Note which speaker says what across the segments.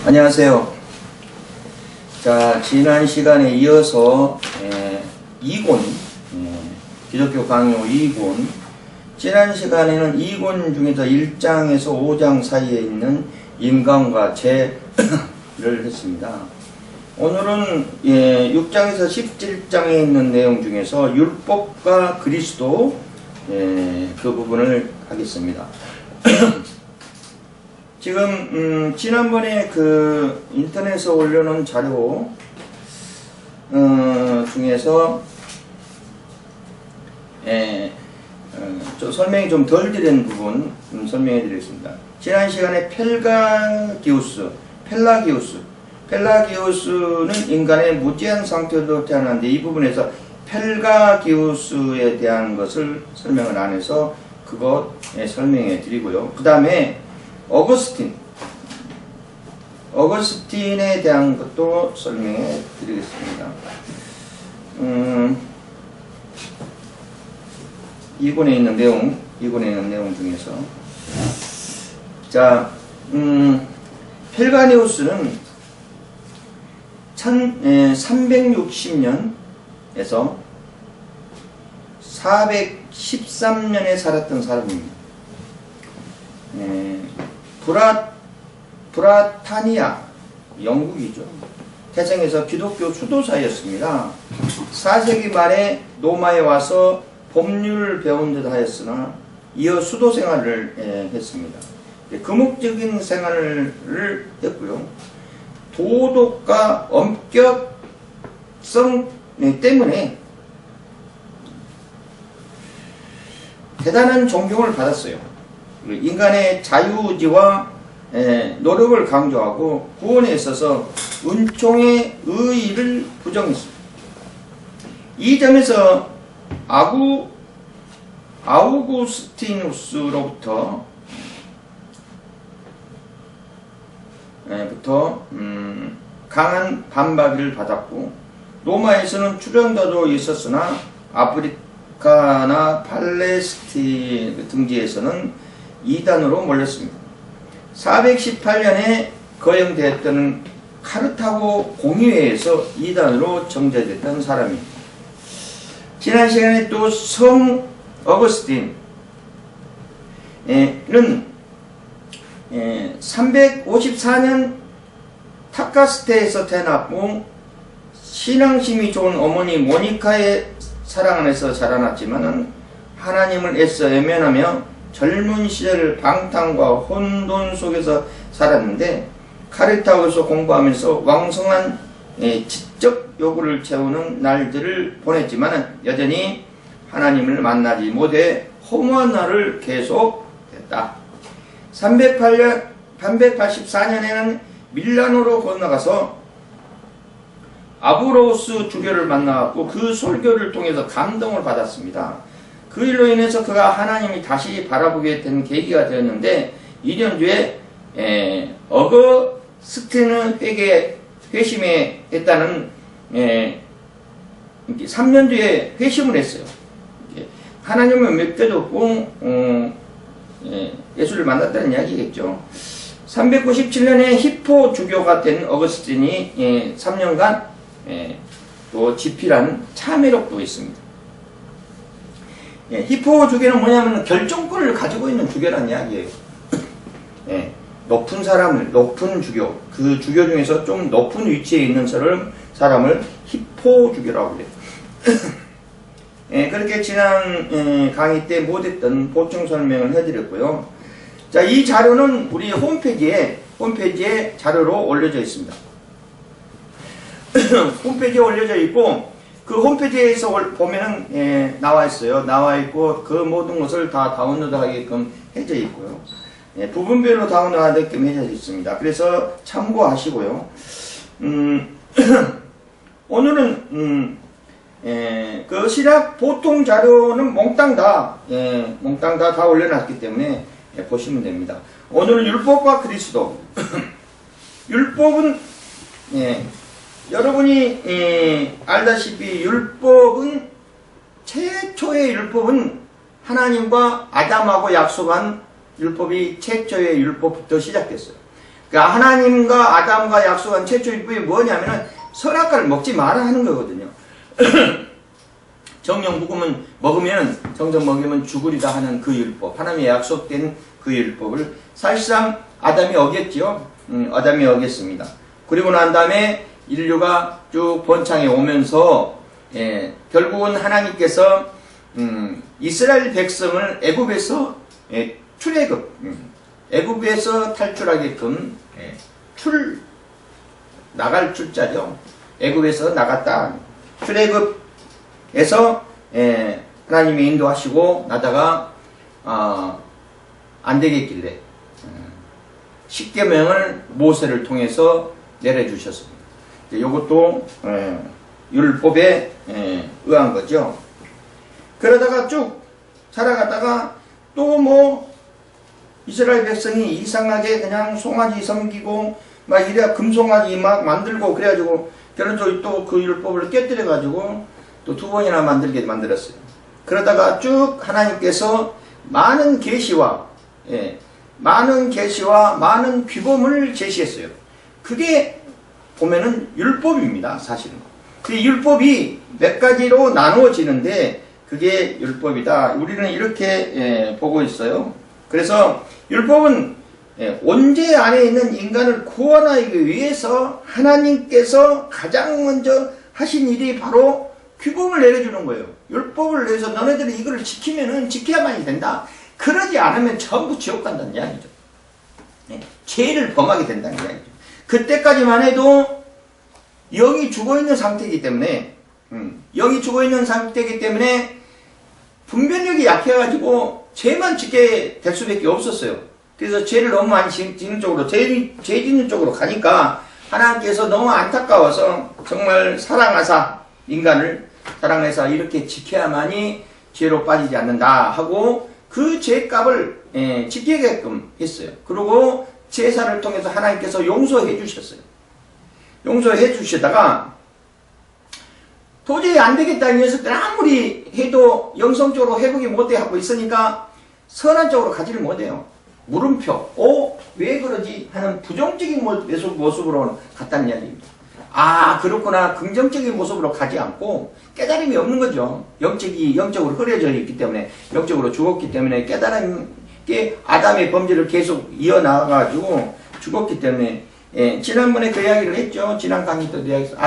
Speaker 1: 안녕하세요. 자, 지난 시간에 이어서 2권, 기독교 강요 2권, 지난 시간에는 2권 중에서 1장에서 5장 사이에 있는 인간과 죄를 했습니다. 오늘은 6장에서 17장에 있는 내용 중에서 율법과 그리스도 그 부분을 하겠습니다. 지금 지난번에 그 인터넷에 올려놓은 자료 중에서 좀 설명이 좀 덜 드린 부분 설명해 드리겠습니다. 지난 시간에 펠라기우스는 인간의 무지한 상태로 태어났는데, 이 부분에서 펠가기우스에 대한 것을 설명을 안 해서 그것 설명해 드리고요. 그 다음에 어거스틴에 대한 것도 설명해 드리겠습니다. 이권에 있는 내용 중에서, 자, 펠가니우스는 360년에서 413년에 살았던 사람입니다. 브라타니아, 영국이죠. 태생에서 기독교 수도사였습니다. 4세기 말에 로마에 와서 법률을 배운 듯 하였으나 이어 수도 생활을 했습니다. 금욕적인 생활을 했고요. 도덕과 엄격성 때문에 대단한 존경을 받았어요. 인간의 자유의지와 노력을 강조하고 구원에 있어서 은총의 의의를 부정했습니다. 이 점에서 아우구스티누스로부터 강한 반박을 받았고, 로마에서는 추종자도 있었으나 아프리카나 팔레스틴 등지에서는 이단으로 몰렸습니다. 418년에 거행되었던 카르타고 공의회에서 이단으로 정죄됐던 사람입니다. 지난 시간에 또 성 어거스틴은 354년 타카스테에서 태어났고, 신앙심이 좋은 어머니 모니카의 사랑 안에서 자라났지만 하나님을 애써 외면하며 젊은 시절 방탕과 혼돈 속에서 살았는데, 카르타고에서 공부하면서 왕성한 지적 요구를 채우는 날들을 보냈지만 여전히 하나님을 만나지 못해 허무한 날을 계속했다. 384년에는 밀라노로 건너가서 아브로스 주교를 만나고 그 설교를 통해서 감동을 받았습니다. 그 일로 인해서 그가 하나님이 다시 바라보게 된 계기가 되었는데, 2년 뒤에 어거스틴은 회심에 했다는 3년 뒤에 회심을 했어요. 하나님을 믿겨줬고 예수를 만났다는 이야기겠죠. 397년에 히포 주교가 된 어거스틴이 3년간 또 집필한 참회록도 있습니다. 히포 주교는 뭐냐면 결정권을 가지고 있는 주교라는 이야기예요. 높은 주교, 그 주교 중에서 좀 높은 위치에 있는 사람을 히포 주교라고 그래요. 그렇게 지난 강의 때 못했던 보충 설명을 해드렸고요. 자, 이 자료는 우리 홈페이지에 자료로 올려져 있습니다. 홈페이지에 올려져 있고, 그 홈페이지에서 보면은 나와 있어요. 나와 있고, 그 모든 것을 다 다운로드 하게끔 해져 있고요. 부분별로 다운로드 하게끔 해져 있습니다. 그래서 참고하시고요. 오늘은 그 신약 보통 자료는 몽땅 다 올려놨기 때문에 보시면 됩니다. 오늘은 율법과 그리스도. 율법은 여러분이 알다시피 최초의 율법은 하나님과 아담하고 약속한 율법이 최초의 율법부터 시작됐어요. 그러니까 하나님과 아담과 약속한 최초 율법이 뭐냐면은 선악과를 먹지 마라 하는 거거든요. 정령 먹으면 정정 먹으면 죽으리다 하는 그 율법, 하나님의 약속된 그 율법을 사실상 아담이 어겼죠. 아담이 어겼습니다. 그리고 난 다음에 인류가 쭉 번창해 오면서 결국은 하나님께서 이스라엘 백성을 애굽에서 출애굽, 애굽에서 탈출하게끔 나갈 출자죠. 애굽에서 나갔다. 출애굽에서 하나님이 인도하시고 나다가 안 되겠길래 십계명을 모세를 통해서 내려주셨습니다. 이것도 율법에 의한 거죠. 그러다가 쭉 살아가다가 또 뭐 이스라엘 백성이 이상하게 그냥 송아지 섬기고 막 이래 금송아지 막 만들고 그래가지고 결론적으로 또 그 율법을 깨뜨려가지고 또 2번이나 만들었어요. 그러다가 쭉 하나님께서 많은 계시와 많은 규범을 제시했어요. 그게 보면은 율법입니다, 사실은. 그 율법이 몇 가지로 나누어지는데 그게 율법이다. 우리는 이렇게 보고 있어요. 그래서 율법은 원죄 안에 있는 인간을 구원하기 위해서 하나님께서 가장 먼저 하신 일이 바로 규범을 내려주는 거예요. 율법을 내서 너네들이 이거를 지키면은 지켜야만이 된다. 그러지 않으면 전부 지옥 간다는 이야기죠. 죄를 범하게 된다는 이야기죠. 그때까지만 해도 영이 죽어있는 상태이기 때문에 분별력이 약해가지고 죄만 짓게 될 수밖에 없었어요. 그래서 죄를 너무 많이 짓는 쪽으로 죄 짓는 쪽으로 가니까 하나님께서 너무 안타까워서 정말 인간을 사랑해서 이렇게 지켜야만이 죄로 빠지지 않는다 하고 그 죄값을 지키게끔 했어요. 그리고 제사를 통해서 하나님께서 용서해 주셨어요. 용서해 주시다가 도저히 안 되겠다는 녀석들 아무리 해도 영성적으로 회복이 못해 하고 있으니까 선한 쪽으로 가지를 못해요. 물음표, 왜 그러지? 하는 부정적인 모습으로 갔다는 이야기입니다. 아, 그렇구나. 긍정적인 모습으로 가지 않고 깨달음이 없는 거죠. 영적으로 흐려져 있기 때문에, 영적으로 죽었기 때문에 깨달음게 아담의 범죄를 계속 이어나가가지고 죽었기 때문에, 지난번에 그 이야기를 했죠. 지난 강의 때도 이야기했어.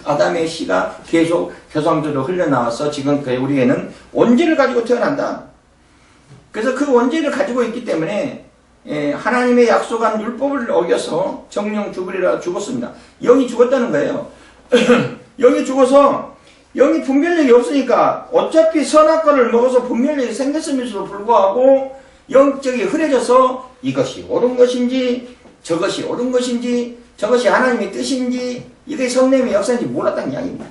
Speaker 1: 아담의 씨가 계속 조상들로 흘러나와서 지금 우리에는 원죄를 가지고 태어난다. 그래서 그 원죄를 가지고 있기 때문에 하나님의 약속한 율법을 어겨서 정령 죽으리라 죽었습니다. 영이 죽었다는 거예요. 영이 죽어서 영이 분별력이 없으니까 어차피 선악과를 먹어서 분별력이 생겼음에도 불구하고 영적이 흐려져서 이것이 옳은 것인지 저것이 옳은 것인지 저것이 하나님의 뜻인지 이게 성령의 역사인지 몰랐다는 이야기입니다.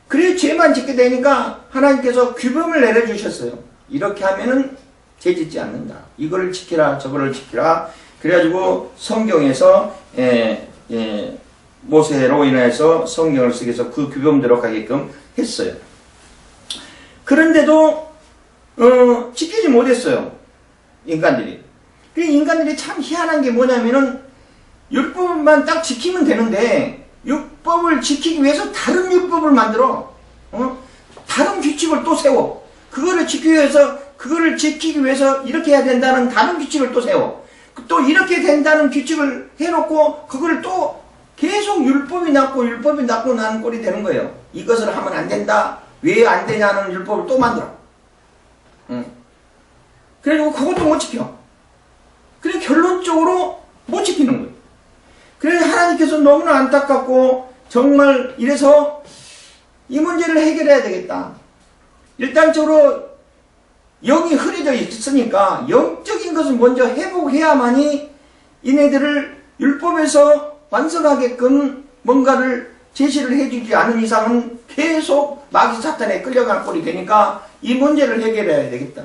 Speaker 1: 그래서 죄만 짓게 되니까 하나님께서 규범을 내려주셨어요. 이렇게 하면은 죄 짓지 않는다. 이거를 지키라 저거를 지키라. 그래가지고 성경에서 모세로 인해서 성경을 쓰기 위해서 그 규범대로 가게끔 했어요. 그런데도 지키지 못했어요. 인간들이. 그 인간들이 참 희한한 게 뭐냐면은 율법만 딱 지키면 되는데 율법을 지키기 위해서 다른 율법을 만들어. 다른 규칙을 또 세워. 그거를 지키기 위해서 이렇게 해야 된다는 다른 규칙을 또 세워. 또 이렇게 된다는 규칙을 해놓고 그거를 또 계속 율법이 낳고 나는 꼴이 되는 거예요. 이것을 하면 안 된다. 왜 안 되냐는 율법을 또 만들어. 그래가지고 그것도 못 지켜. 그래 결론적으로 못 지키는 거예요. 그래서 하나님께서 너무나 안타깝고 정말 이래서 이 문제를 해결해야 되겠다. 일단적으로 영이 흐려져 있으니까 영적인 것을 먼저 회복해야만이 이네들을 율법에서 완성하게끔 뭔가를 제시를 해주지 않은 이상은 계속 마귀 사탄에 끌려갈 꼴이 되니까 이 문제를 해결해야 되겠다.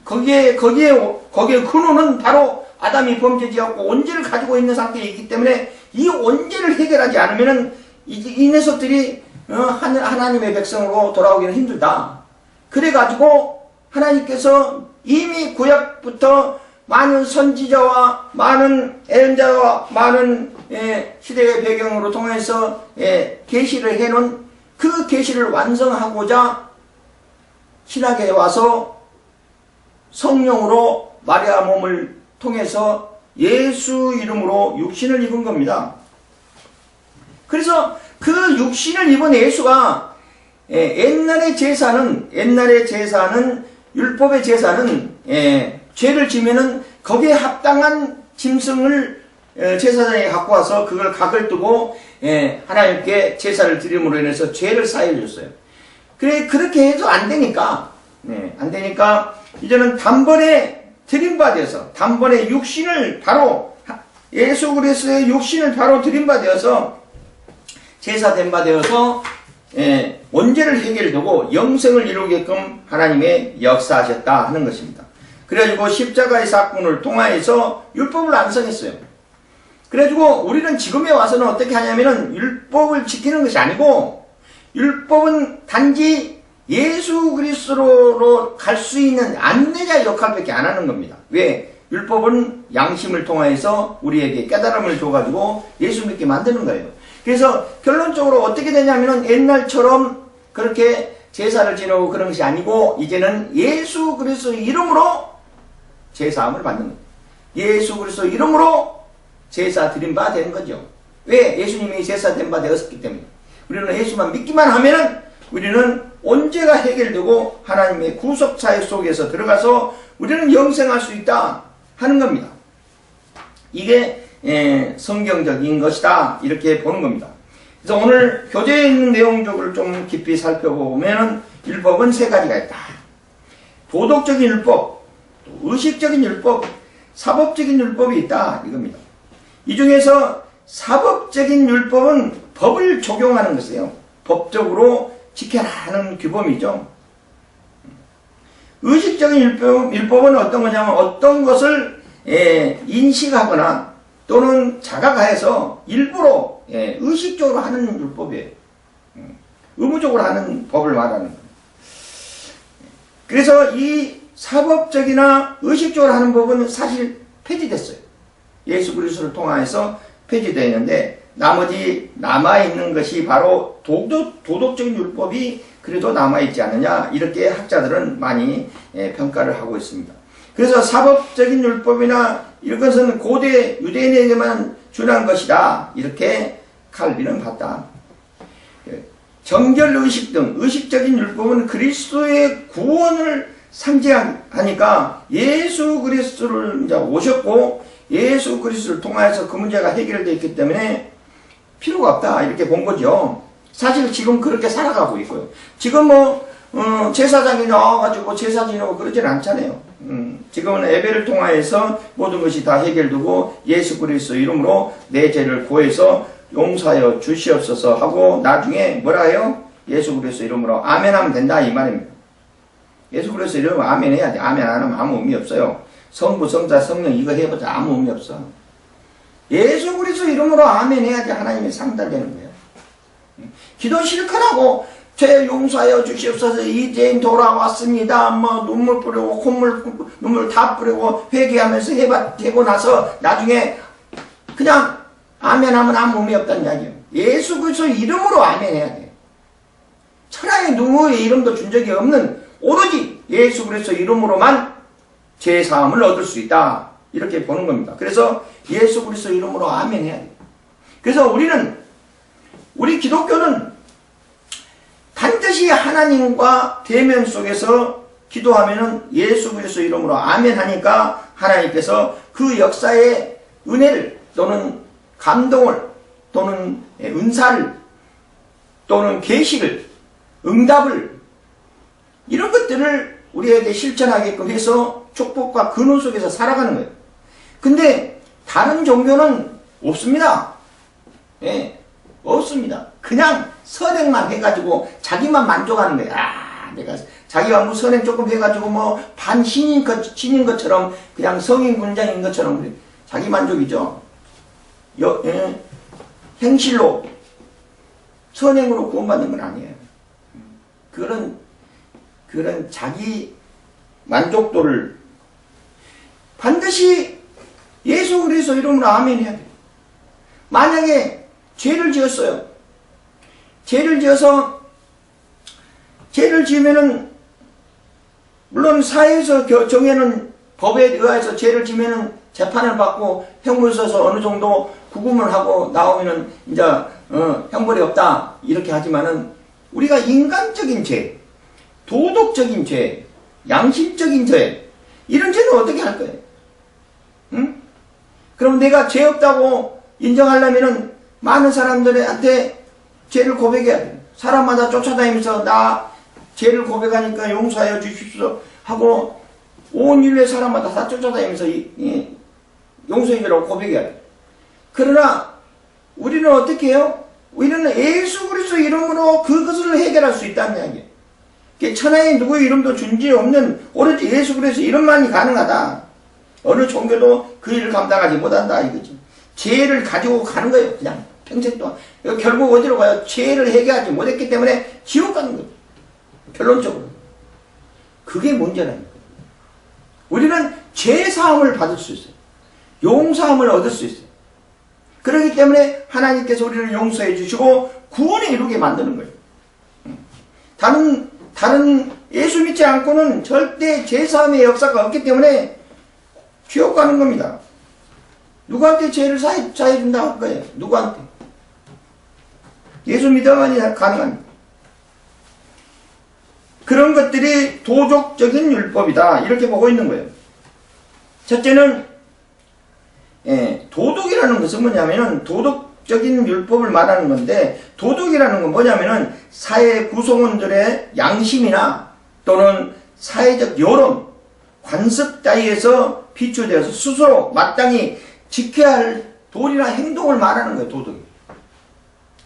Speaker 1: 거기에 근원은 바로 아담이 범죄지었고 원죄를 가지고 있는 상태에 있기 때문에 이 원죄를 해결하지 않으면은 이 녀석들이 하나님의 백성으로 돌아오기는 힘들다. 그래가지고 하나님께서 이미 구약부터 많은 선지자와 많은 예언자와 많은 시대의 배경으로 통해서 계시를 해놓은 그 계시를 완성하고자 신학에 와서 성령으로 마리아 몸을 통해서 예수 이름으로 육신을 입은 겁니다. 그래서 그 육신을 입은 예수가 옛날의 제사는 율법의 제사는 죄를 지면은 거기에 합당한 짐승을 제사장이 갖고 와서 그걸 각을 뜨고 하나님께 제사를 드림으로 인해서 죄를 사해 줬어요. 그렇게 해도 안 되니까 이제는 단번에 드림받아서 단번에 육신을 바로 예수 그리스도의 육신을 바로 드림받아서 제사된 바 되어서 원죄를 해결되고 영생을 이루게끔 하나님의 역사하셨다 하는 것입니다. 그래가지고 십자가의 사건을 통하여서 율법을 완성했어요. 그래가지고 우리는 지금에 와서는 어떻게 하냐면은 율법을 지키는 것이 아니고 율법은 단지 예수 그리스도로 갈 수 있는 안내자 역할밖에 안 하는 겁니다. 왜? 율법은 양심을 통하여서 우리에게 깨달음을 줘가지고 예수 믿게 만드는 거예요. 그래서 결론적으로 어떻게 되냐면은 옛날처럼 그렇게 제사를 지내고 그런 것이 아니고 이제는 예수 그리스도 이름으로 제사함을 받는 거예요. 예수 그리스도 이름으로 제사 드린 바 된 거죠. 왜? 예수님이 제사 된 바 되었기 때문에. 우리는 예수만 믿기만 하면은 우리는 언제가 해결되고 하나님의 구속 사역 속에서 들어가서 우리는 영생할 수 있다 하는 겁니다. 이게 성경적인 것이다 이렇게 보는 겁니다. 그래서 오늘 교재에 있는 내용적을 좀 깊이 살펴보면은 율법은 세 가지가 있다. 도덕적인 율법, 의식적인 율법, 사법적인 율법이 있다 이겁니다. 이 중에서 사법적인 율법은 법을 적용하는 것이에요. 법적으로 지켜라 하는 규범이죠. 의식적인 율법은 어떤 거냐면 어떤 것을 인식하거나 또는 자각하여서 일부러 의식적으로 하는 율법이에요. 의무적으로 하는 법을 말하는 거예요. 그래서 이 사법적이나 의식적으로 하는 법은 사실 폐지됐어요. 예수 그리스도를 통하여서 폐지되어 있는데 나머지 남아있는 것이 바로 도덕적인 율법이 그래도 남아있지 않느냐 이렇게 학자들은 많이 평가를 하고 있습니다. 그래서 사법적인 율법이나 이것은 고대 유대인에게만 준한 것이다 이렇게 칼빈은 봤다. 정결의식 등 의식적인 율법은 그리스도의 구원을 상징하니까 예수 그리스도를 이제 오셨고 예수 그리스도를 통하여서 그 문제가 해결되어 있기 때문에 필요가 없다 이렇게 본 거죠. 사실 지금 그렇게 살아가고 있고요. 지금 제사장이 나와가지고 제사 지내고 그러진 않잖아요. 지금은 예배를 통하여서 모든 것이 다 해결되고 예수 그리스도 이름으로 내 죄를 구해서 용서하여 주시옵소서 하고 나중에 뭐라 해요? 예수 그리스도 이름으로 아멘 하면 된다 이 말입니다. 예수 그리스도 이름으로 아멘 해야 돼. 아멘 안 하면 아무 의미 없어요. 성부, 성자, 성령 이거 해보자 아무 의미 없어. 예수 그리스도 이름으로 아멘 해야지 하나님이 상달되는 거예요. 기도 실컷하고 죄 용서하여 주시옵소서 이제 돌아왔습니다. 눈물 뿌리고 콧물 눈물 다 뿌리고 회개하면서 해고 나서 나중에 그냥 아멘 하면 아무 의미 없다는 이야기예요. 예수 그리스도 이름으로 아멘 해야 돼요. 천하에 누구의 이름도 준 적이 없는 오로지 예수 그리스도 이름으로만 죄사함을 얻을 수 있다 이렇게 보는 겁니다. 그래서 예수 그리스도 이름으로 아멘 해야 돼요. 그래서 우리 기독교는 반드시 하나님과 대면 속에서 기도하면은 예수 그리스도 이름으로 아멘 하니까 하나님께서 그 역사의 은혜를 또는 감동을 또는 은사를 또는 계시를 응답을 이런 것들을 우리에게 실천하게끔 해서 축복과 근원 속에서 살아가는 거예요. 근데 다른 종교는 없습니다. 없습니다. 그냥 선행만 해가지고 자기만 만족하는 거예요. 내가 자기가 뭐 선행 조금 해가지고 반 신인 것처럼 그냥 성인 군장인 것처럼 그래. 자기 만족이죠. 행실로 선행으로 구원받는 건 아니에요. 그런 자기 만족도를 반드시 예수 그리스도 이름으로 아멘 해야 돼요. 만약에 죄를 지었어요. 죄를 지으면은, 물론 사회에서 정해놓은 법에 의해서 죄를 지으면은 재판을 받고 형벌 써서 어느 정도 구금을 하고 나오면은 이제 형벌이 없다 이렇게 하지만은, 우리가 인간적인 죄, 도덕적인 죄, 양심적인 죄, 이런 죄는 어떻게 할 거예요? 응? 그럼 내가 죄 없다고 인정하려면은 많은 사람들한테 죄를 고백해야 돼요. 사람마다 쫓아다니면서 나 죄를 고백하니까 용서하여 주십시오 하고 온 인류의 사람마다 다 쫓아다니면서 용서해 주라고 고백해야 돼요. 그러나 우리는 어떻게 해요? 우리는 예수 그리스도 이름으로 그것을 해결할 수 있다는 이야기예요. 천하에 누구의 이름도 존재 없는 오로지 예수 그리스도 이름만이 가능하다. 어느 종교도 그 일을 감당하지 못한다 이거죠. 죄를 가지고 가는 거예요. 그냥 평생 동안. 결국 어디로 가요? 죄를 해결하지 못했기 때문에 지옥 가는 거예요. 결론적으로. 그게 문제라니까요. 우리는 죄 사함을 받을 수 있어요. 용서함을 얻을 수 있어요. 그렇기 때문에 하나님께서 우리를 용서해 주시고 구원에 이루게 만드는 거예요. 다른 예수 믿지 않고는 절대 죄 사함의 역사가 없기 때문에 지옥 가는 겁니다. 누구한테 죄를 사해준다고 할 거예요? 누구한테? 예수 믿어야만이 가능합니다. 그런 것들이 도덕적인 율법이다 이렇게 보고 있는 거예요. 첫째는 도덕이라는 것은 뭐냐면은 도덕적인 율법을 말하는 건데, 도덕이라는 건 뭐냐면은 사회 구성원들의 양심이나 또는 사회적 여론, 관습 따위에서 비추되어서 스스로 마땅히 지켜야 할 도리나 행동을 말하는 거예요. 도덕이.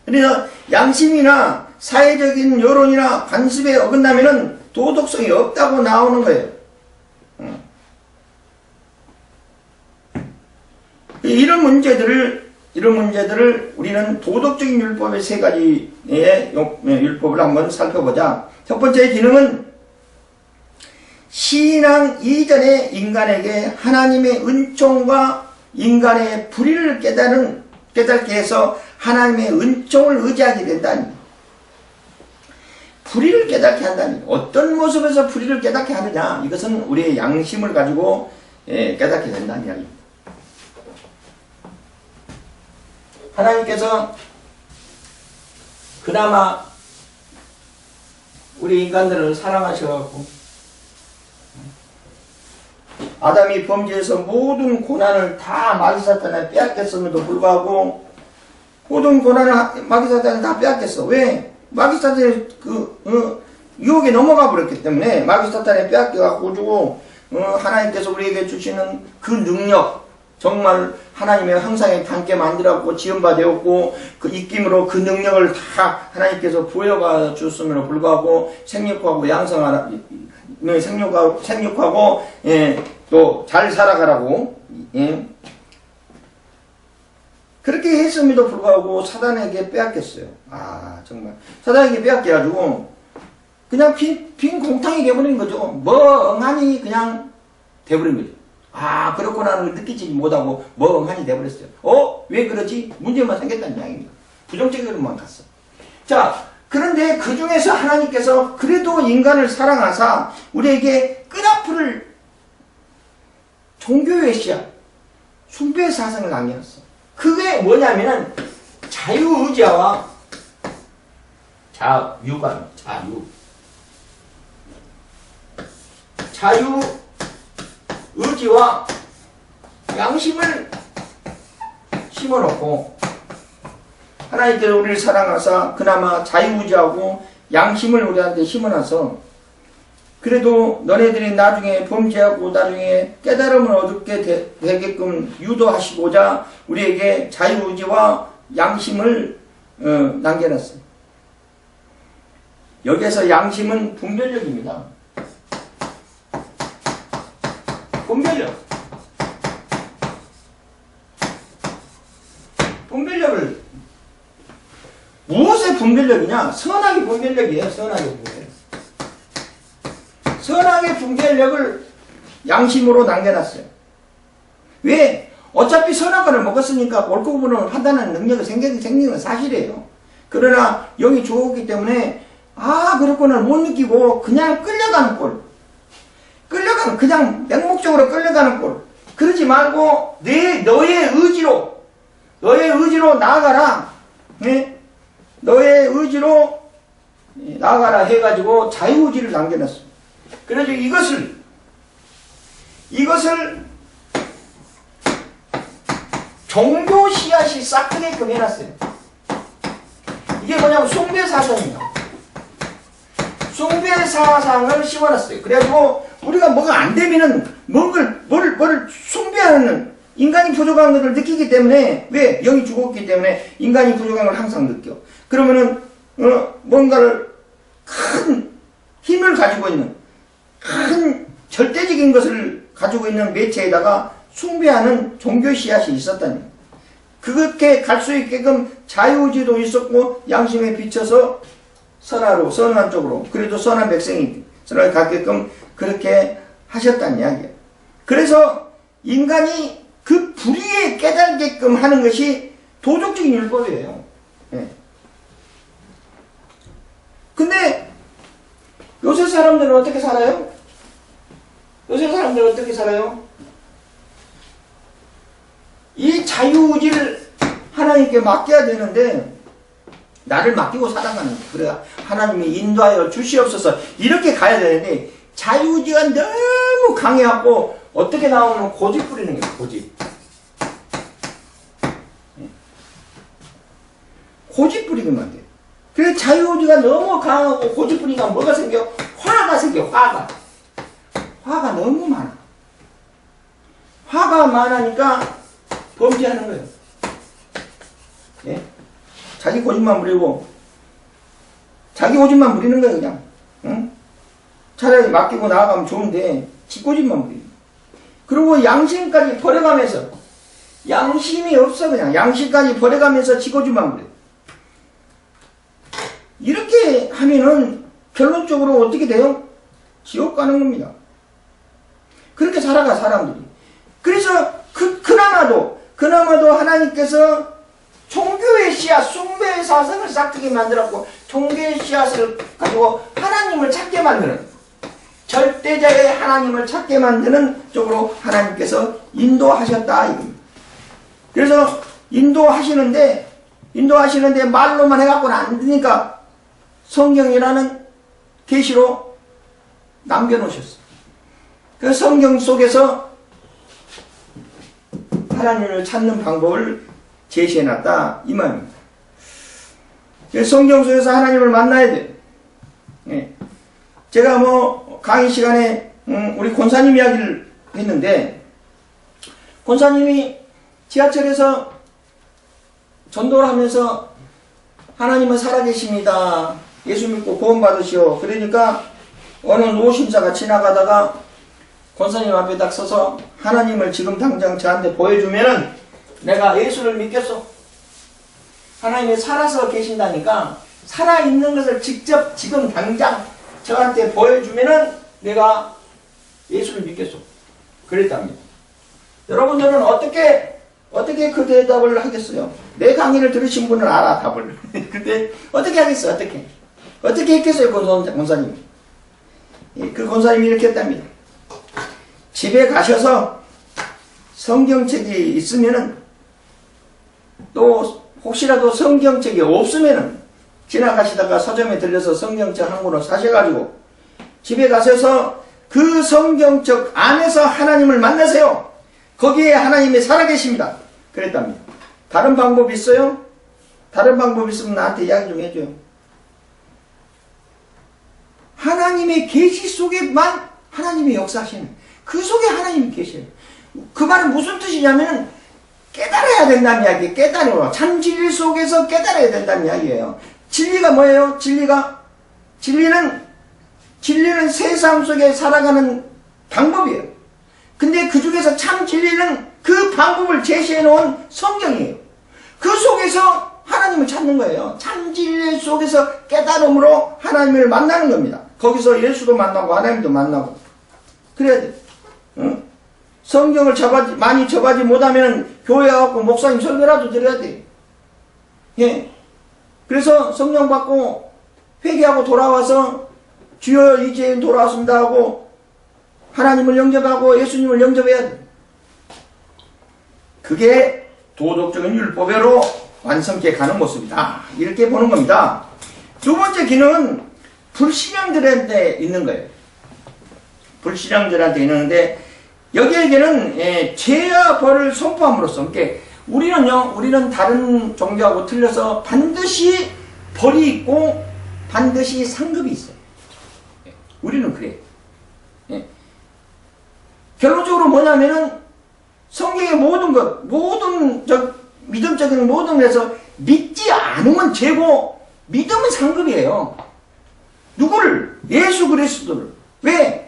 Speaker 1: 그래서 양심이나 사회적인 여론이나 관습에 어긋나면은 도덕성이 없다고 나오는 거예요. 이런 문제들을 우리는 도덕적인 율법의 세 가지의 율법을 한번 살펴보자. 첫 번째 기능은 신앙 이전의 인간에게 하나님의 은총과 인간의 불의를 깨닫게 해서 하나님의 은총을 의지하게 된다니. 불의를 깨닫게 한다니. 어떤 모습에서 불의를 깨닫게 하느냐. 이것은 우리의 양심을 가지고 깨닫게 된다는 이야기입니다. 하나님께서 그나마 우리 인간들을 사랑하셔갖고 아담이 범죄해서 모든 고난을 다 마귀 사탄에 빼앗겼음에도 불구하고 모든 고난을 마귀 사탄에 다 빼앗겼어. 왜? 마귀 사탄의 유혹에 넘어가 버렸기 때문에 마귀 사탄에 빼앗겨가지고 하나님께서 우리에게 주시는 그 능력, 정말 하나님의 형상에 닮게 만들었고 지음바 되었고 그 입김으로 그 능력을 다 하나님께서 부여가 줬음에도 불구하고 생육하고 양성하라, 생육하고 또 잘 살아가라고 그렇게 했음에도 불구하고 사단에게 빼앗겼어요. 아 정말 사단에게 빼앗겨가지고 그냥 빈 공탕이 돼버린 거죠. 멍하니 그냥 돼버린 거죠. 아 그렇구나는 느끼지 못하고 멍하니 돼버렸어요. 왜 그러지? 문제만 생겼다는 이야기입니다. 부정적으로만 갔어. 자 그런데 그 중에서 하나님께서 그래도 인간을 사랑하사 우리에게 끈앞을 종교의 씨앗, 숭배의 사상을 남겨놨어. 그게 뭐냐면은 자유의지와 자유의지와 양심을 심어놓고 하나님께서 우리를 사랑하사 그나마 자유의지하고 양심을 우리한테 심어놔서 그래도 너네들이 나중에 범죄하고 나중에 깨달음을 얻게 되게끔 유도하시고자 우리에게 자유의지와 양심을 남겨놨어요. 여기에서 양심은 분별력입니다. 분별력을 무엇의 분별력이냐? 선악의 분별력이에요. 선악의 분별력. 선악의 분별력을 양심으로 남겨놨어요. 왜? 어차피 선악과를 먹었으니까 옳고 그름을 판단하는 능력이 생기는 건 사실이에요. 그러나 영이 죽었기 때문에 그렇구나 못 느끼고 그냥 끌려가는 꼴. 그냥 맹목적으로 끌려가는 꼴. 그러지 말고 너의 의지로 나아가라. 네? 너의 의지로 나아가라 해가지고 자유의지를 남겨놨어. 그래서 이것을 종교 씨앗이 싹트게끔 해놨어요. 이게 뭐냐면 숭배사상입니다. 숭배사상을 심어놨어요. 그래가지고 우리가 뭐가 안 되면은 뭐를 숭배하는 인간이 부족한 것을 느끼기 때문에 왜? 영이 죽었기 때문에 인간이 부족한 걸 항상 느껴. 그러면은 뭔가를 큰 힘을 가지고 있는 큰 절대적인 것을 가지고 있는 매체에다가 숭배하는 종교 씨앗이 있었다니. 그렇게 갈 수 있게끔 자유의지도 있었고 양심에 비춰서 선한 쪽으로 그래도 선한 백성이 선하게 가게끔 그렇게 하셨다는 이야기예요. 그래서 인간이 그 불의에 깨달게끔 하는 것이 도덕적인 율법이에요. 네. 근데 요새 사람들은 어떻게 살아요? 이 자유의지를 하나님께 맡겨야 되는데 나를 맡기고 살아가는 거예요. 그래야 하나님이 인도하여 주시옵소서 이렇게 가야 되는데 자유의지가 너무 강해갖고 어떻게 나오면 고집 부리는 거예요. 고집 부리기만 돼. 그래서 자유의지가 너무 강하고 고집 부리니까 뭐가 생겨? 화가 생겨. 화가 너무 많아. 화가 많으니까 범죄하는 거예요. 예? 자기 고집만 부리고 자기 고집만 부리는 거예요. 그냥 응? 차라리 맡기고 나아가면 좋은데 지 고집만 부리고 그리고 양심까지 버려가면서 양심이 없어. 그냥 양심까지 버려가면서 지 고집만 부려. 이렇게 하면은 결론적으로 어떻게 돼요? 지옥 가는 겁니다. 그렇게 살아가 사람들이. 그래서 그나마도 하나님께서 종교의 씨앗, 숭배의 사상을 싹트게 만들었고 종교의 씨앗을 가지고 하나님을 찾게 만드는 절대자의 하나님을 찾게 만드는 쪽으로 하나님께서 인도하셨다 이겁니다. 그래서 인도하시는데 말로만 해갖고는 안 되니까 성경이라는 계시로 남겨놓으셨어요. 그 성경 속에서 하나님을 찾는 방법을 제시해놨다 이 말입니다. 성경 속에서 하나님을 만나야 돼요. 예. 제가 강의 시간에 우리 권사님 이야기를 했는데 권사님이 지하철에서 전도를 하면서 하나님은 살아계십니다. 예수 믿고 구원 받으시오. 그러니까 어느 노신사가 지나가다가 권사님 앞에 딱 서서 하나님을 지금 당장 저한테 보여주면은 내가 예수를 믿겠소. 하나님이 살아서 계신다니까 살아있는 것을 직접 지금 당장 저한테 보여주면은 내가 예수를 믿겠소. 그랬답니다. 여러분들은 어떻게 그 대답을 하겠어요? 내 강의를 들으신 분은 알아 답을. 근데 어떻게 하겠어요? 어떻게 했겠어요? 권사님이. 그 권사님이 이렇게 했답니다. 집에 가셔서 성경책이 있으면은 또 혹시라도 성경책이 없으면은 지나가시다가 서점에 들려서 성경책 한 권을 사셔가지고 집에 가셔서 그 성경책 안에서 하나님을 만나세요. 거기에 하나님이 살아계십니다. 그랬답니다. 다른 방법 있어요? 다른 방법 있으면 나한테 이야기 좀 해줘요. 하나님의 계시 속에만 하나님의 역사하시는 그 속에 하나님이 계셔요. 그 말은 무슨 뜻이냐면 깨달아야 된다는 이야기예요. 깨달아요. 참 진리 속에서 깨달아야 된다는 이야기예요. 진리가 뭐예요? 진리는 세상 속에 살아가는 방법이에요. 근데 그 중에서 참 진리는 그 방법을 제시해 놓은 성경이에요. 그 속에서 하나님을 찾는 거예요. 참 진리 속에서 깨달음으로 하나님을 만나는 겁니다. 거기서 예수도 만나고 하나님도 만나고 그래야 돼. 응? 성경을 많이 접하지 못하면 교회 와갖고 목사님 설교라도 드려야 돼. 예. 그래서 성령 받고 회개하고 돌아와서 주여 이제 돌아왔습니다 하고 하나님을 영접하고 예수님을 영접해야 돼. 그게 도덕적인 율법으로 완성케 가는 모습이다. 이렇게 보는 겁니다. 두 번째 기능은 불신앙들한테 있는 거예요. 불신앙들한테 있는데 여기에게는 죄와 벌을 선포함으로써 우리는 다른 종교하고 틀려서 반드시 벌이 있고 반드시 상급이 있어요. 우리는 그래요. 결론적으로 뭐냐면은 성경의 모든 믿음적인 모든 것에서 믿지 않으면 죄고 믿음은 상급이에요. 누구를? 예수 그리스도를. 왜?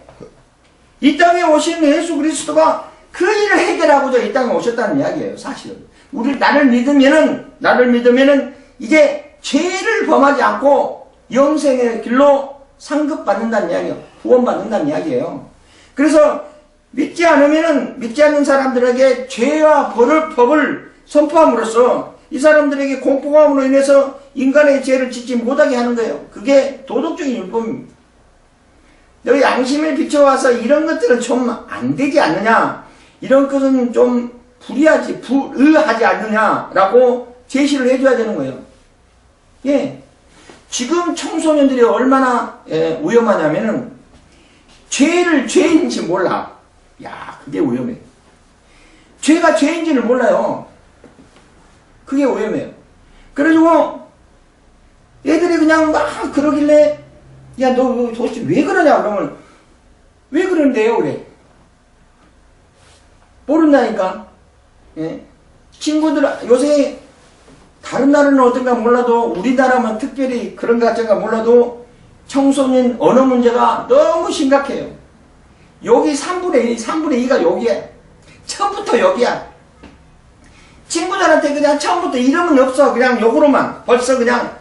Speaker 1: 이 땅에 오신 예수 그리스도가 그 일을 해결하고자 이 땅에 오셨다는 이야기예요. 사실은. 나를 믿으면은 이제 죄를 범하지 않고 영생의 길로 상급받는다는 이야기예요. 구원받는다는 이야기예요. 그래서 믿지 않는 사람들에게 죄와 법을 선포함으로써 이 사람들에게 공포감으로 인해서 인간의 죄를 짓지 못하게 하는 거예요. 그게 도덕적인 율법입니다. 너희 양심을 비춰와서 이런 것들은 좀 안 되지 않느냐, 이런 것은 좀 불의하지 않느냐라고 제시를 해줘야 되는 거예요. 예. 지금 청소년들이 얼마나 위험하냐면은 죄를 죄인지 몰라. 야, 그게 위험해. 죄가 죄인지를 몰라요. 그게 위험해요. 그래가지고 애들이 그냥 막 그러길래 야, 너 도대체 왜 그러냐? 그러면 왜 그런데요? 그래. 모른다니까. 예? 친구들 요새 다른 나라는 어떤가 몰라도 우리나라만 특별히 그런 것 같은가 몰라도 청소년 언어 문제가 너무 심각해요. 여기 3분의 2가 여기야. 처음부터 여기야. 친구들한테 그냥 처음부터 이름은 없어. 그냥 욕으로만. 벌써 그냥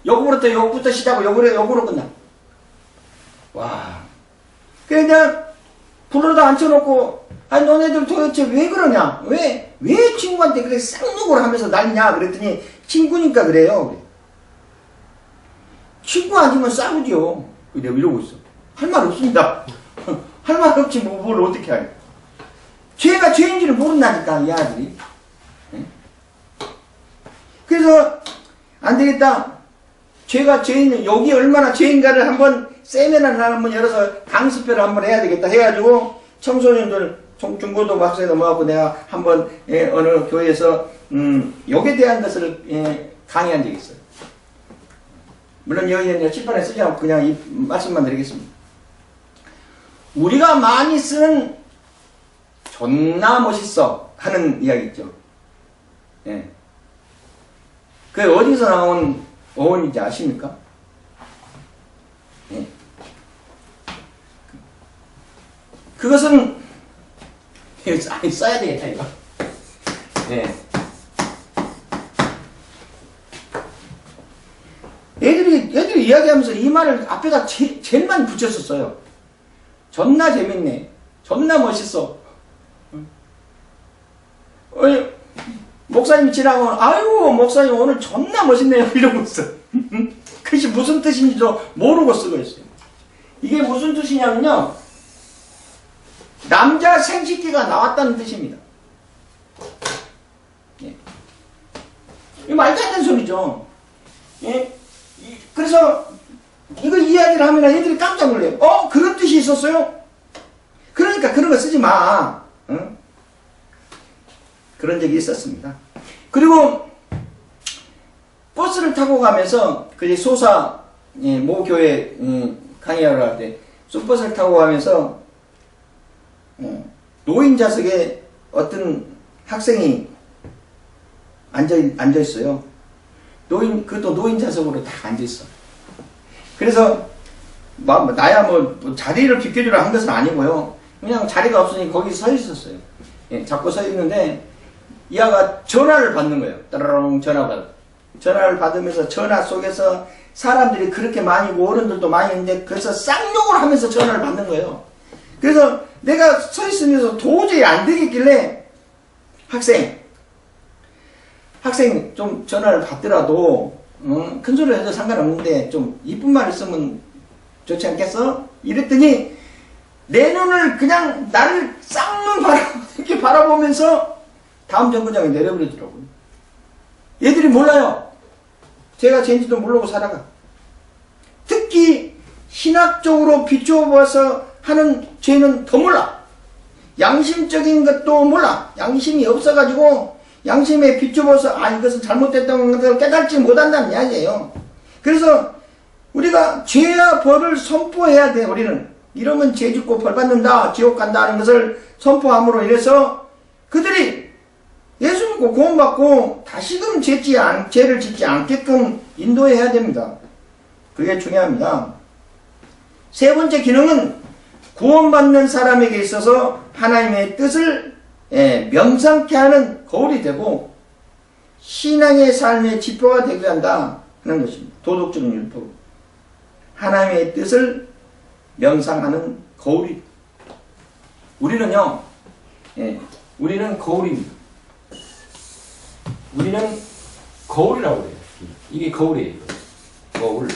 Speaker 1: 욕부터 시작하고 욕으로 끝나. 와. 그냥 불러다 앉혀놓고 아니 너네들 도대체 왜 그러냐? 왜 친구한테 그렇게 쌍욕을 하면서 난리냐? 그랬더니 친구니까 그래요. 친구 아니면 싸우지요. 내가 이러고 있어. 할 말 없습니다. 할 말 없지 뭘 어떻게 해. 죄가 죄인지를 모른다니까 이 아들이. 그래서 안 되겠다. 죄가 죄인, 여기 얼마나 죄인가를 한번 세미나를 한번 열어서 강습회를 한번 해야 되겠다 해가지고 청소년들 중고등 학생에 넘어가고 내가 한번 어느 교회에서 여기에 대한 것을 강의한 적이 있어요. 물론 여기는 칠판에 쓰지 않고 그냥 이 말씀만 드리겠습니다. 우리가 많이 쓰는 존나 멋있어 하는 이야기 있죠. 예. 그게 어디서 나온 어원인지 아십니까? 예. 그것은 써야 되겠다 이거. 예. 애들이 이야기하면서 이 말을 앞에다 제일 많이 붙였었어요. 존나 재밌네. 존나 멋있어. 목사님이 지나가면 아이고 목사님 오늘 존나 멋있네요 이러고 있어. 그것이 무슨 뜻인지도 모르고 쓰고 있어요. 이게 무슨 뜻이냐면요, 남자 생식기가 나왔다는 뜻입니다. 예. 이거 말도 안 되는 소리죠. 예? 그래서 이거 이야기를 하면 애들이 깜짝 놀래요. 그런 뜻이 있었어요? 그러니까 그런 거 쓰지 마. 응? 그런 적이 있었습니다. 그리고 버스를 타고 가면서 그 소사 모 교회 강의하러 갈 때 버스를 타고 가면서 노인 좌석에 어떤 학생이 앉아 있어요. 그것도 노인 좌석으로 다 앉아 있어. 그래서 나야 뭐 자리를 비켜주라 한 것은 아니고요. 그냥 자리가 없으니 거기 서 있었어요. 예, 자꾸 서 있는데 이 아가 전화를 받는 거예요. 따라롱 전화를 받으면서 전화 속에서 사람들이 그렇게 많이 있고 어른들도 많이 있는데 그래서 쌍욕을 하면서 전화를 받는 거예요. 그래서 내가 서 있으면서 도저히 안 되겠길래 학생 좀 전화를 받더라도 큰 소리를 해도 상관없는데 좀 이쁜 말을 쓰면 좋지 않겠어? 이랬더니 내 눈을 그냥 나를 쌍눈 이렇게 바라보면서 다음 정거장에 내려버리더라고요. 얘들이 몰라요. 제가 쟤인지도 모르고 살아가. 특히 신학적으로 비추어봐서 하는 죄는 더 몰라. 양심적인 것도 몰라. 양심이 없어가지고 양심에 비추어서 이것은 잘못됐다는 것을 깨닫지 못한다는 이야기예요. 그래서 우리가 죄와 벌을 선포해야 돼. 우리는 이러면 죄 짓고 벌 받는다, 지옥 간다는 것을 선포함으로 인해서 그들이 예수 믿고 구원받고 다시금 죄를 짓지 않게끔 인도해야 됩니다. 그게 중요합니다. 세 번째 기능은 구원받는 사람에게 있어서 하나님의 뜻을 명상케 하는 거울이 되고 신앙의 삶의 지표가 되게 한다 하는 것입니다. 도덕적인 율법. 하나님의 뜻을 명상하는 거울이. 우리는요, 우리는 거울입니다. 우리는 거울이라고 그래요. 이게 거울이에요. 거울.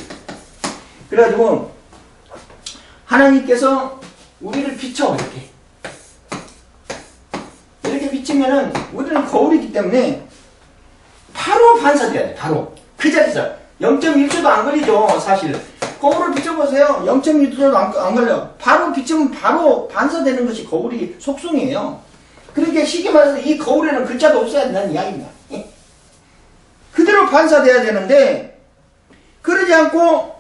Speaker 1: 그래가지고 하나님께서 우리를 비춰 이렇게 비치면은 우리는 거울이기 때문에 바로 반사돼야 돼. 바로 그 자리에서 0.1초도 안 걸리죠. 사실 거울을 비춰보세요. 0.1초도 안 걸려. 바로 비치면 바로 반사되는 것이 거울이 속성이에요. 그러니까 쉽게 말해서 이 거울에는 글자도 없어야 된다는 이야기입니다. 그대로 반사돼야 되는데 그러지 않고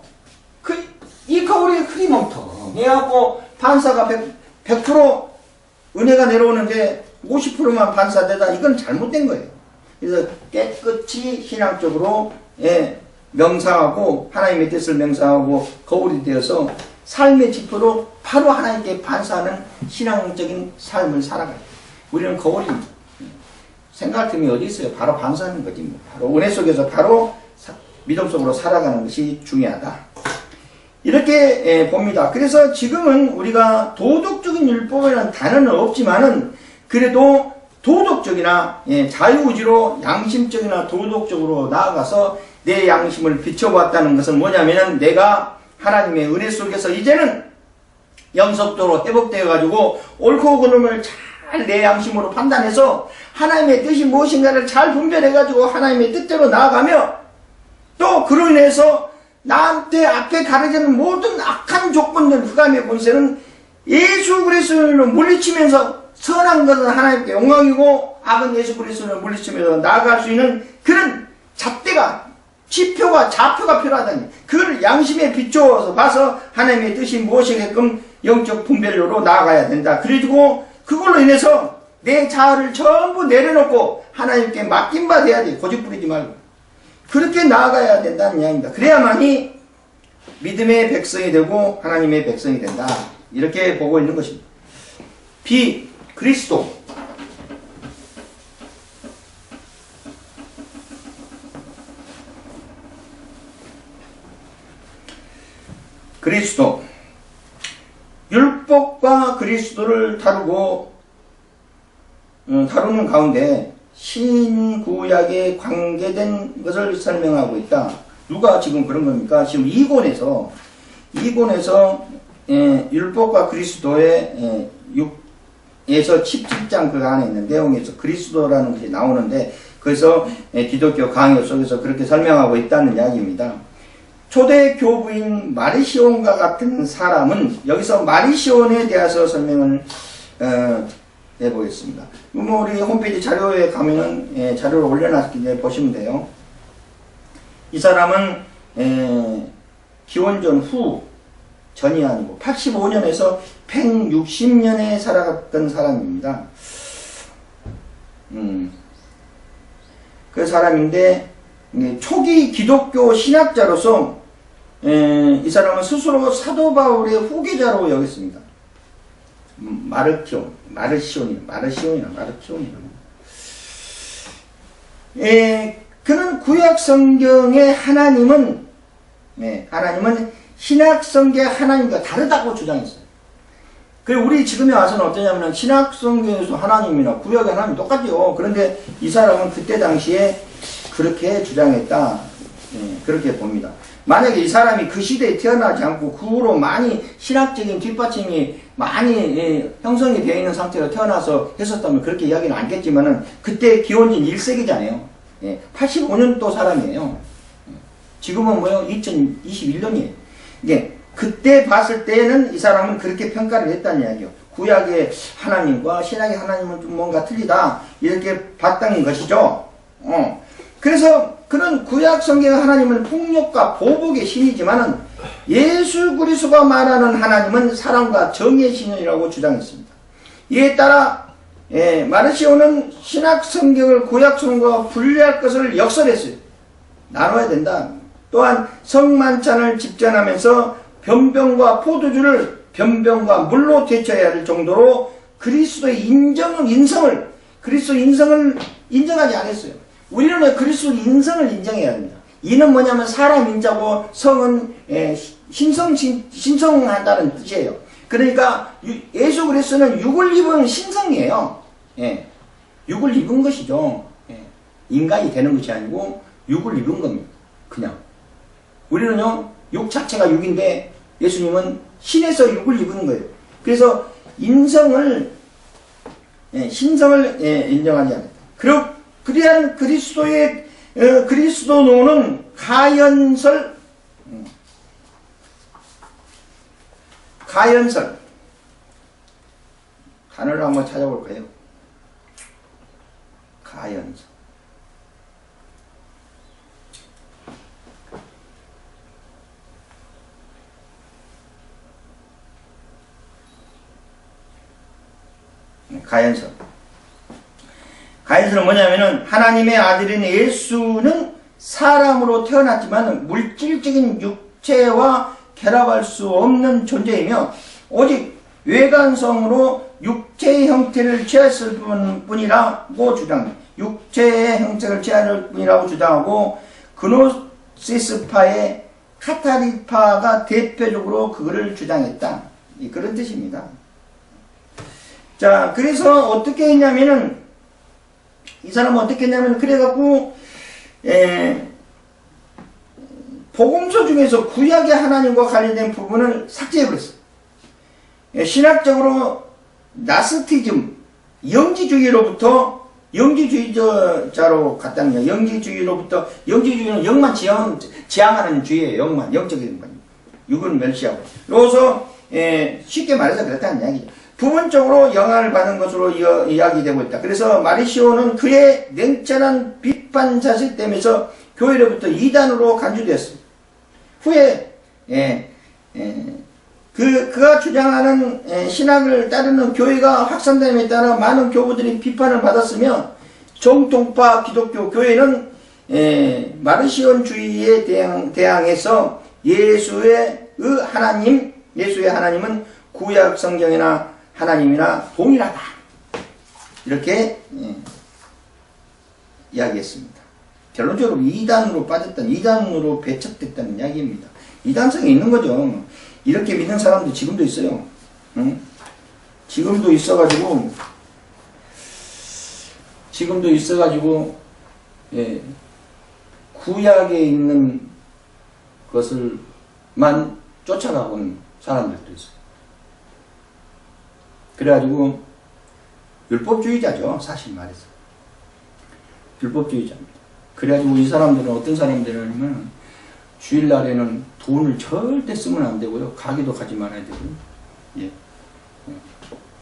Speaker 1: 이 거울이 흐리멍텅 해갖고 반사가 100% 은혜가 내려오는데 50%만 반사되다. 이건 잘못된 거예요. 그래서 깨끗이 신앙적으로 명상하고 하나님의 뜻을 명상하고 거울이 되어서 삶의 지표로 바로 하나님께 반사하는 신앙적인 삶을 살아가요. 우리는 거울입니다. 생각할 틈이 어디 있어요? 바로 반사하는 거지. 바로 은혜 속에서 바로 믿음 속으로 살아가는 것이 중요하다. 이렇게 봅니다. 그래서 지금은 우리가 도덕적인 율법이라는 단어는 없지만은 그래도 도덕적이나 자유의지로 양심적이나 도덕적으로 나아가서 내 양심을 비춰봤다는 것은 뭐냐면은 내가 하나님의 은혜 속에서 이제는 영속적으로 회복되어 가지고 옳고 그름을 잘 내 양심으로 판단해서 하나님의 뜻이 무엇인가를 잘 분별해 가지고 하나님의 뜻대로 나아가며 또 그로 인해서 나한테 앞에 가려지는 모든 악한 조건들 흑암의 권세는 예수 그리스도를 물리치면서 선한 것은 하나님께 영광이고 악은 예수 그리스도를 물리치면서 나아갈 수 있는 그런 잣대가 지표가 좌표가 필요하다니 그걸 양심에 비추어서 봐서 하나님의 뜻이 무엇이게끔 영적 분별로로 나아가야 된다. 그리고 그걸로 인해서 내 자아를 전부 내려놓고 하나님께 맡긴 바 돼야 돼. 고집 부리지 말고 그렇게 나아가야 된다는 이야기입니다. 그래야만이 믿음의 백성이 되고 하나님의 백성이 된다. 이렇게 보고 있는 것입니다. 그리스도. 그리스도. 율법과 그리스도를 다루는 가운데 신구약에 관계된 것을 설명하고 있다. 누가 지금 그런 겁니까? 지금 이권에서 율법과 그리스도의 6에서 17장 그 안에 있는 내용에서 그리스도라는 것이 나오는데 거기서 기독교 강요 속에서 그렇게 설명하고 있다는 이야기입니다. 초대 교부인 마리시온과 같은 사람은 여기서 마리시온에 대해서 설명을 해보겠습니다. 우리 홈페이지 자료에 가면은 자료를 올려놨기 때문에 보시면 돼요. 이 사람은 기원전 후 전이 아니고 85년에서 160년에 살아갔던 사람입니다. 그 사람인데 초기 기독교 신학자로서 이 사람은 스스로 사도 바울의 후계자로 여겼습니다. 마르시온이나. 그는 구약 성경의 하나님은 신약 성경의 하나님과 다르다고 주장했어요. 그리고 우리 지금에 와서는 어떠냐면 신약성경에서 하나님이나 구약의 하나님 똑같죠. 그런데 이 사람은 그때 당시에 그렇게 주장했다. 예, 그렇게 봅니다. 만약에 이 사람이 그 시대에 태어나지 않고 그 후로 많이 신학적인 뒷받침이 많이 형성이 되어 있는 상태로 태어나서 했었다면 그렇게 이야기는 않겠지만은 그때 기원전 1세기잖아요. 85년도 사람이에요. 지금은 뭐요? 2021년이에요. 이게 그때 봤을 때는 이 사람은 그렇게 평가를 했다는 이야기요. 구약의 하나님과 신약의 하나님은 좀 뭔가 틀리다 이렇게 봤다는 것이죠. 그래서 그런 구약 성경의 하나님은 폭력과 보복의 신이지만은 예수 그리스도가 말하는 하나님은 사랑과 정의의 신이라고 주장했습니다. 이에 따라 마르시오는 신약 성경을 구약 성경과 분리할 것을 역설했어요. 나눠야 된다. 또한 성만찬을 집전하면서 변병과 포도주를 변병과 물로 데쳐야 할 정도로 그리스도의 그리스도 인성을 인정하지 않았어요. 우리는 그리스도 인성을 인정해야 합니다. 이는 뭐냐면 사람 인자고 성은 신성한다는 뜻이에요. 그러니까 예수 그리스도는 육을 입은 신성이에요. 육을 입은 것이죠. 인간이 되는 것이 아니고 육을 입은 겁니다. 그냥. 우리는요, 육 자체가 육인데 예수님은 신에서 육을 입은 거예요. 그래서 신성을 인정하지 않았다. 그리한 그리스도노는 가연설 단어를 한번 찾아볼까요? 가연설. 가연설은 뭐냐면은 하나님의 아들인 예수는 사람으로 태어났지만 물질적인 육체와 결합할 수 없는 존재이며 오직 외관성으로 육체의 형태를 취했을 뿐이라고 주장합니다. 육체의 형태를 취할 뿐이라고 주장하고 그노시스파의 카타리파가 대표적으로 그거를 주장했다. 그런 뜻입니다. 자, 그래서 어떻게 했냐면은 이 사람은 어떻게 했냐면 그래갖고 복음서 중에서 구약의 하나님과 관련된 부분을 삭제해버렸어요. 신학적으로 나스티즘, 영지주의로부터 영지주의자로 갔다는 거예요. 영지주의는 영만 지향하는 주의예요. 영적인 거. 육은 멸시하고. 그래서 쉽게 말해서 그렇다는 이야기죠. 부분적으로 영향을 받은 것으로 이야기되고 있다. 그래서 마르시오는 그의 냉철한 비판 자세 때문에 교회로부터 이단으로 간주되었습니다. 후에 그가 주장하는 신학을 따르는 교회가 확산됨에 따라 많은 교부들이 비판을 받았으며 정통파 기독교 교회는 마르시온주의에 대항해서 예수의 하나님은 구약 성경이나 하나님이나 동일하다. 이렇게 이야기했습니다. 결론적으로 이단으로 배척됐다는 이야기입니다. 이단성이 있는 거죠. 이렇게 믿는 사람도 지금도 있어요. 응? 지금도 있어가지고 구약에 있는 것을만 쫓아가고는 사람들도 있어요. 그래가지고 율법주의자죠. 사실 말해서 율법주의자입니다. 그래가지고 이 사람들은 어떤 사람들이냐면 주일날에는 돈을 절대 쓰면 안 되고요. 가기도 가지 말아야 되고요.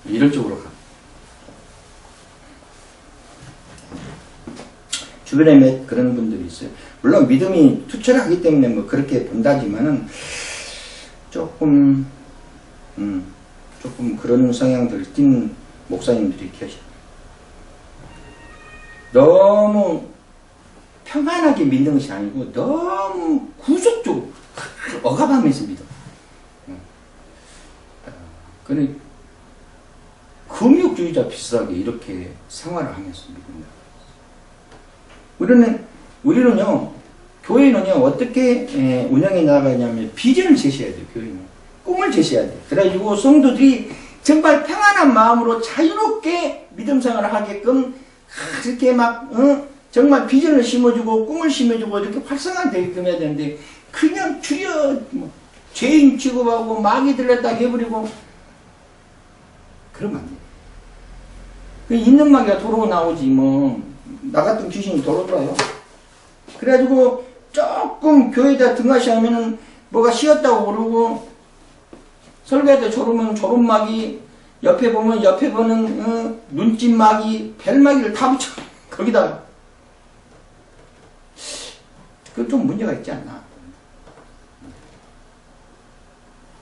Speaker 1: 이런 쪽으로 가. 주변에 그런 분들이 있어요. 물론 믿음이 투철하기 때문에 뭐 그렇게 본다지만은 조금 그런 성향들을 띈 목사님들이 계셔요. 너무 평안하게 믿는 것이 아니고 너무 구속적으로 억압하면서 믿어. 그는 금욕주의자 비슷하게 이렇게 생활을 하면서 믿는다. 우리는요, 교회는요, 어떻게 운영해 나가냐면 비전을 제시해야 돼요, 교회는. 꿈을 제시해야 돼요. 그래가지고 성도들이 정말 평안한 마음으로 자유롭게 믿음 생활을 하게끔 그렇게 막 정말 비전을 심어주고 꿈을 심어주고 이렇게 활성화되게끔 해야 되는데 그냥 주여 죄인 취급하고 마귀 들렸다 해버리고 그러면 안 돼. 그 있는 마귀가 도로 나오지 나 같은 귀신이 도로 돌아요. 그래가지고 조금 교회에다 등하시 하면은 뭐가 쉬었다고 그러고 설교할 때 졸으면 졸음마귀 옆에 보면 옆에 보는 눈짓마귀 벨마귀를 다 붙여 거기다가 그 좀 문제가 있지 않나.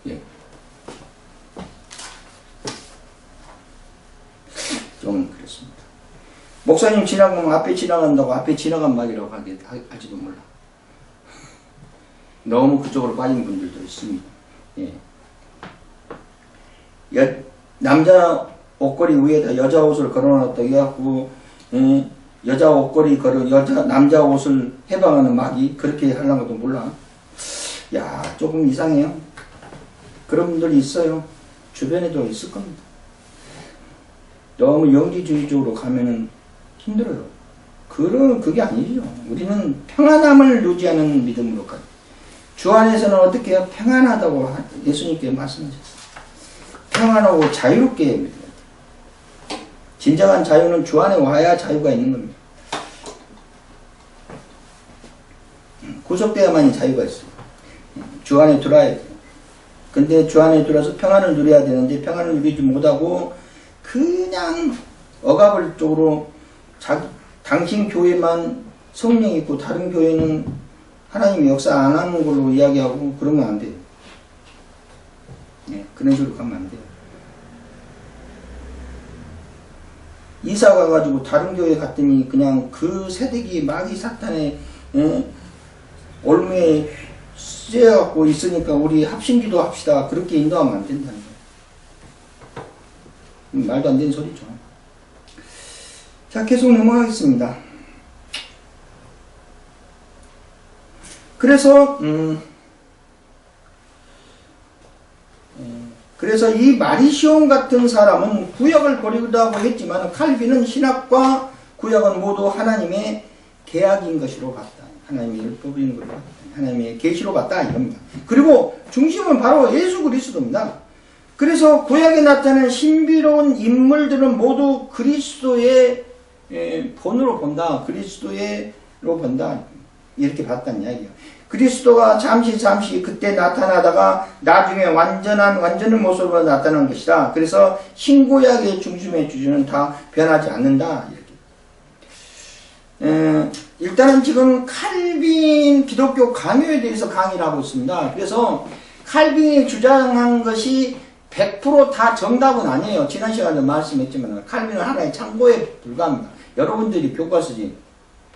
Speaker 1: 예. 좀 그렇습니다. 목사님 지나가면 앞에 지나간다고 앞에 지나간 마귀라고 할지도 몰라. 너무 그쪽으로 빠진 분들도 있습니다. 예. 남자 옷걸이 위에다 여자 옷을 걸어놨다고 해갖고 여자 옷걸이 남자 옷을 해방하는 마귀 그렇게 하려는 것도 몰라. 야 조금 이상해요. 그런 분들이 있어요. 주변에도 있을 겁니다. 너무 영지주의적으로 가면은 힘들어요. 그게 아니죠. 우리는 평안함을 유지하는 믿음으로 가요. 주 안에서는 어떻게 해요? 평안하다고 예수님께 말씀하셨어요. 평안하고 자유롭게 해야 됩니다. 진정한 자유는 주 안에 와야 자유가 있는 겁니다. 구속돼야만이 자유가 있어요. 주 안에 들어야 돼요. 근데 주 안에 들어서 평안을 누려야 되는데 평안을 누리지 못하고 그냥 억압을 쪽으로 당신 교회만 성령이 있고 다른 교회는 하나님이 역사 안 하는 걸로 이야기하고 그러면 안 돼요. 네, 그런 식으로 가면 안 돼요. 이사 가가지고 다른 교회 갔더니 그냥 그 세대기 마귀 사탄의 올무에 쇠갖고 있으니까 우리 합심기도 합시다. 그렇게 인도하면 안 된다는 거예요. 말도 안 되는 소리죠. 자, 계속 넘어가겠습니다. 그래서 이 마리시온 같은 사람은 구약을 버리기도 하고 했지만 칼빈은 신학과 구약은 모두 하나님의 계약인 것으로 봤다. 하나님의 율법인 것으로 봤다. 하나님의 계시로 봤다 이겁니다. 그리고 중심은 바로 예수 그리스도입니다. 그래서 구약에 나타나는 신비로운 인물들은 모두 그리스도의 본으로 본다. 그리스도로 본다. 이렇게 봤다는 이야기예요. 그리스도가 잠시 그때 나타나다가 나중에 완전한 모습으로 나타난 것이다. 그래서 신구약의 중심의 주제는 다 변하지 않는다. 이렇게. 일단은 지금 칼빈 기독교 강요에 대해서 강의를 하고 있습니다. 그래서 칼빈이 주장한 것이 100% 다 정답은 아니에요. 지난 시간에 말씀했지만 칼빈은 하나의 참고에 불과합니다. 여러분들이 교과서지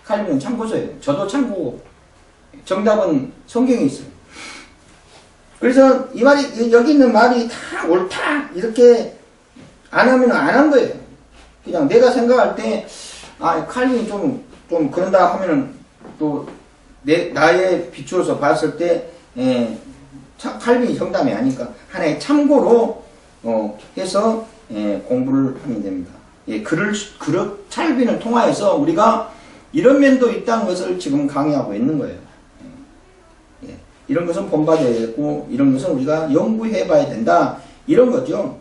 Speaker 1: 칼빈은 참고서예요. 저도 참고고 정답은 성경에 있어요. 그래서 이 말이 여기 있는 말이 다 옳다 이렇게 안 하면 안 한 거예요. 그냥 내가 생각할 때 칼빈이 좀 그런다 하면은 또 나에 비추어서 봤을 때 칼빈이 정답이 아니니까 하나의 참고로 해서 공부를 하면 됩니다. 칼빈을 통하여서 우리가 이런 면도 있다는 것을 지금 강의하고 있는 거예요. 이런 것은 본받아야 되고 이런 것은 우리가 연구해 봐야 된다 이런 거죠.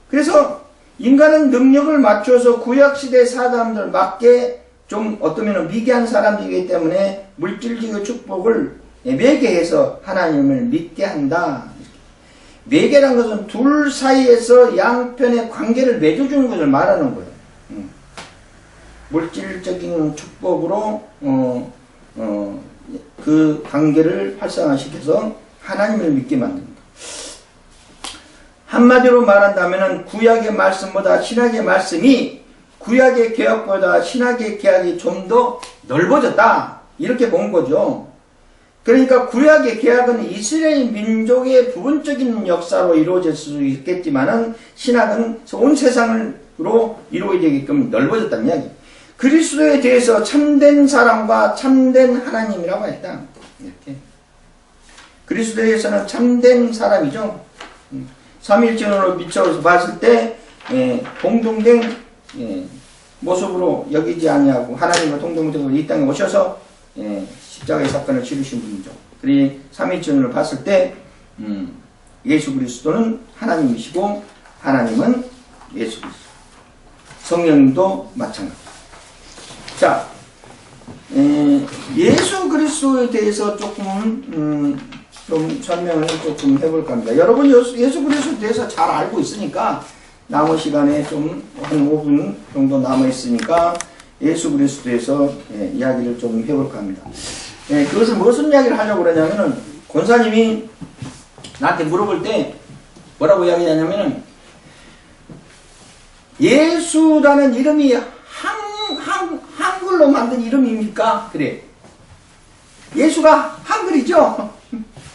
Speaker 1: 그래서 인간은 능력을 맞춰서 구약시대 사람들 맞게 좀 어떠면 미개한 사람들이기 때문에 물질적인 축복을 매개해서 하나님을 믿게 한다. 매개란 것은 둘 사이에서 양편의 관계를 맺어주는 것을 말하는 거예요. 물질적인 축복으로 그 관계를 활성화시켜서 하나님을 믿게 만듭니다. 한마디로 말한다면 구약의 말씀보다 신약의 말씀이 구약의 개혁보다 신약의 개혁이 좀 더 넓어졌다 이렇게 본 거죠. 그러니까 구약의 개혁은 이스라엘 민족의 부분적인 역사로 이루어질 수 있겠지만은 신약은 온 세상으로 이루어지게끔 넓어졌다는 이야기. 그리스도에 대해서 참된 사람과 참된 하나님이라고 했다. 이렇게. 그리스도에서는 참된 사람이죠. 삼위일체론으로 비춰서 봤을 때 공동된 모습으로 여기지 아니하고 하나님과 동등무등으로 이 땅에 오셔서 십자가의 사건을 치르신 분이죠. 그러니 삼위일체론으로 봤을 때 예수 그리스도는 하나님이시고 하나님은 예수 그리스도, 성령님도 마찬가지. 자, 예수 그리스도에 대해서 조금 좀 설명을 조금 해볼까 합니다. 여러분 예수 그리스도에 대해서 잘 알고 있으니까 남은 시간에 좀 한 5분 정도 남아 있으니까 예수 그리스도에서 이야기를 좀 해볼까 합니다. 그것을 무슨 이야기를 하려고 그러냐면은 권사님이 나한테 물어볼 때 뭐라고 이야기하냐면은 예수라는 이름이 한글로 만든 이름입니까? 그래. 예수가 한글이죠?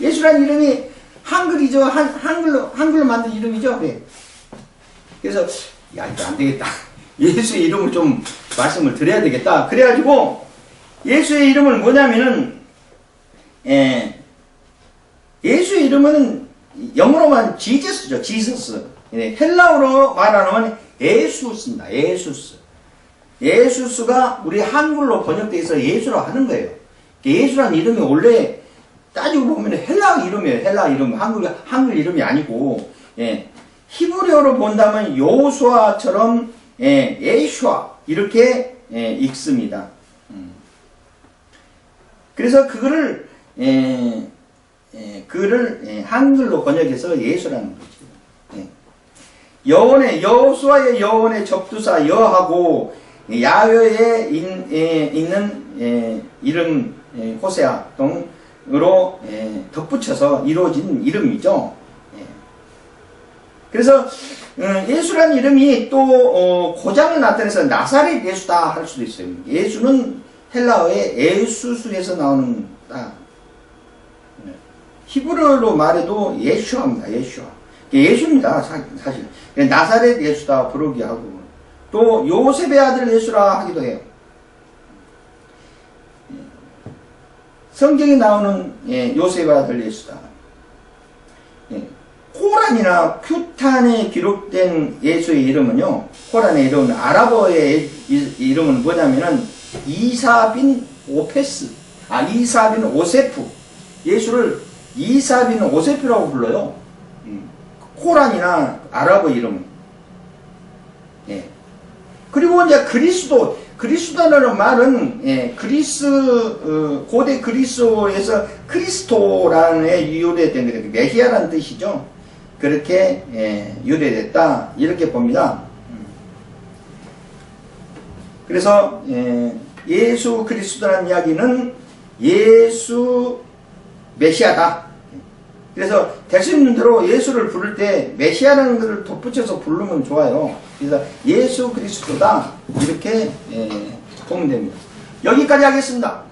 Speaker 1: 예수라는 이름이 한글이죠? 한글로 만든 이름이죠? 그래. 그래서, 야, 이거 안 되겠다. 예수의 이름을 좀 말씀을 드려야 되겠다. 그래가지고, 예수의 이름은 뭐냐면은, 예수의 이름은 영어로만 지저스죠. 지저스. 헬라어로 말하면 예수스입니다. 예수스. 예수스가 우리 한글로 번역되어 있어 예수라고 하는 거예요. 예수라는 이름이 원래 따지고 보면 헬라 이름이에요. 헬라 이름. 한글 이름이 아니고, 히브리어로 본다면 요수아처럼, 예슈아. 이렇게, 읽습니다. 그래서 그거를, 한글로 번역해서 예수라는 거죠. 여호수아의 여호원의 접두사 여하고 야훼에 있는 이름 호세아 등으로 덧붙여서 이루어진 이름이죠. 그래서 예수라는 이름이 또 고장을 나타내서 나사렛 예수다 할 수도 있어요. 예수는 헬라어의 에수스에서 나오는 히브리어로 말해도 예슈아입니다. 예슈아. 예수입니다. 사실. 나사렛 예수다 부르기 하고 또 요셉의 아들 예수라 하기도 해요. 성경에 나오는 요셉의 아들 예수다. 코란이나 큐탄에 기록된 예수의 이름은요. 코란의 이름은 아랍어의 이름은 뭐냐면은 이사빈 오페스. 이사빈 오세프. 예수를 이사빈 오세프라고 불러요. 코란이나 아랍어 이름은. 그리고 이제 그리스도라는 말은 고대 그리스어에서 크리스토라는 유래된 거예요. 메시아라는 뜻이죠. 그렇게 유래됐다 이렇게 봅니다. 그래서 예수 그리스도라는 이야기는 예수 메시아다. 그래서 되시는 대로 예수를 부를 때 메시아라는 것을 덧붙여서 부르면 좋아요. 그래서 예수 그리스도다 이렇게 보면 됩니다. 여기까지 하겠습니다.